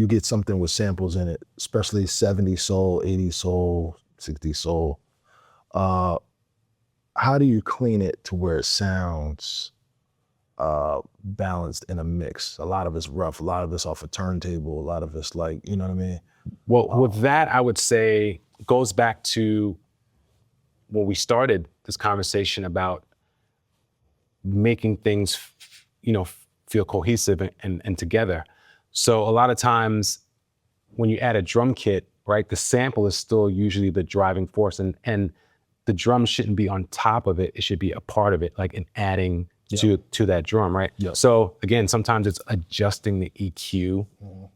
you get something with samples in it, especially 70 soul, 80 soul, 60 soul. How do you clean it to where it sounds balanced in a mix? A lot of it's rough, a lot of it's off a turntable, a lot of it's like, you know what I mean? Well, with that, I would say goes back to when we started this conversation about making things, feel cohesive and together. So a lot of times when you add a drum kit, right, the sample is still usually the driving force, and the drum shouldn't be on top of it. It should be a part of it, like in adding to that drum, right? Yeah. So again, sometimes it's adjusting the EQ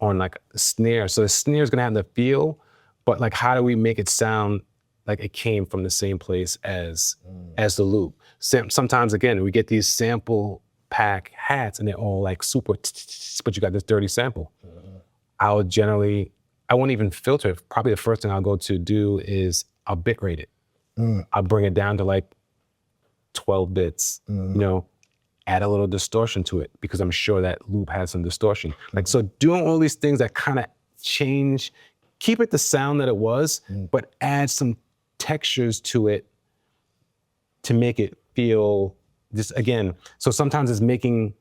on like a snare. So the snare is gonna have the feel, but like how do we make it sound like it came from the same place as the loop? Sometimes again, we get these sample pack hats and they're all like super, but you got this dirty sample. I won't even filter it. Probably the first thing I'll go to do is I'll bit rate it. I'll bring it down to like 12 bits, add a little distortion to it because I'm sure that loop has some distortion. Like, so doing all these things that kind of change, keep it the sound that it was, but add some textures to it to make it feel just, again, so sometimes it's making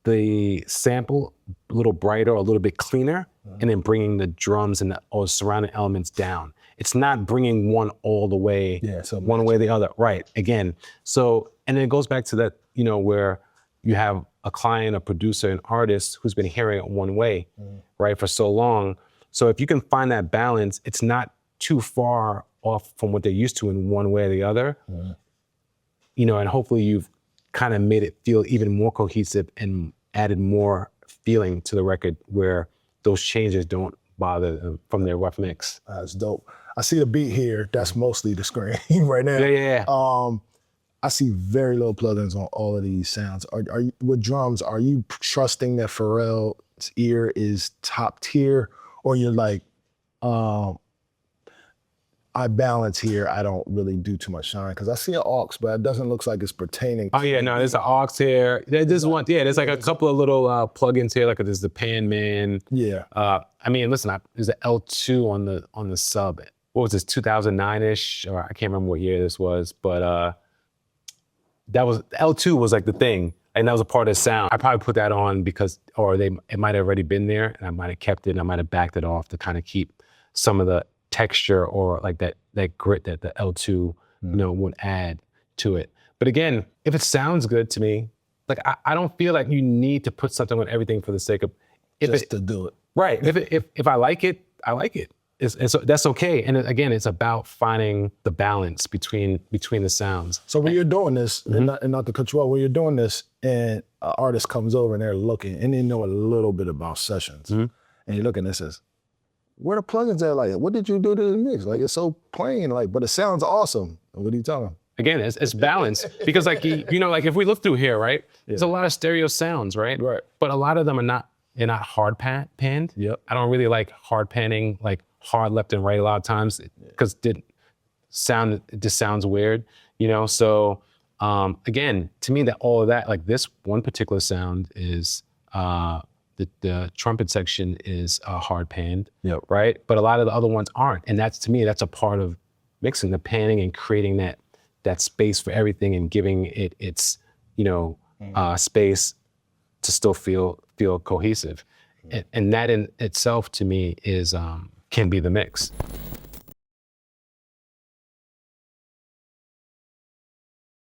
the sample a little brighter, a little bit cleaner, and then bringing the drums and all surrounding elements down. It's not bringing one all the way, one way or the other. Right, again. So, and then it goes back to that, where you have a client, a producer, an artist who's been hearing it one way, right, for so long. So if you can find that balance, it's not too far off from what they're used to in one way or the other, and hopefully you've kind of made it feel even more cohesive and added more feeling to the record where those changes don't bother them from their rough mix. That's dope. I see the beat here. That's mostly the screen right now. Yeah. I see very low plugins on all of these sounds. Are you, with drums, are you trusting that Pharrell's ear is top tier, or you're like, I balance here, I don't really do too much shine? Because I see an aux, but it doesn't look like it's pertaining to... Oh yeah, no, there's an aux here. There's like a couple of little plugins here, like there's the Pan Man. Yeah. I mean, listen, there's an L2 on the sub. What was this, 2009-ish? Or I can't remember what year this was, but L2 was like the thing, and that was a part of the sound. I probably put that on because, it might have already been there, and I might have kept it, and I might have backed it off to kind of keep some of the texture or like that grit that the L2 would add to it. But again, if it sounds good to me, like I don't feel like you need to put something on everything for the sake of to do it. Right. If I like it, I like it. That's okay. And again, it's about finding the balance between the sounds. So when you're doing this, and not to cut you off, when you're doing this and an artist comes over and they're looking and they know a little bit about sessions, and you're looking and says, where the plugins at? Like, what did you do to the mix? Like, it's so plain, like, but it sounds awesome. What are you telling them? Again, it's balance. Because like, like if we look through here, right? There's a lot of stereo sounds, right? Right. But a lot of them they're not hard panned. Yep. I don't really like hard panning, like hard left and right a lot of times, because it just sounds weird, So again, to me, that all of that, like this one particular sound is, the trumpet section is hard panned, right? But a lot of the other ones aren't. And to me, that's a part of mixing, the panning and creating that space for everything and giving it its, space to still feel cohesive. And that in itself, to me, is can be the mix.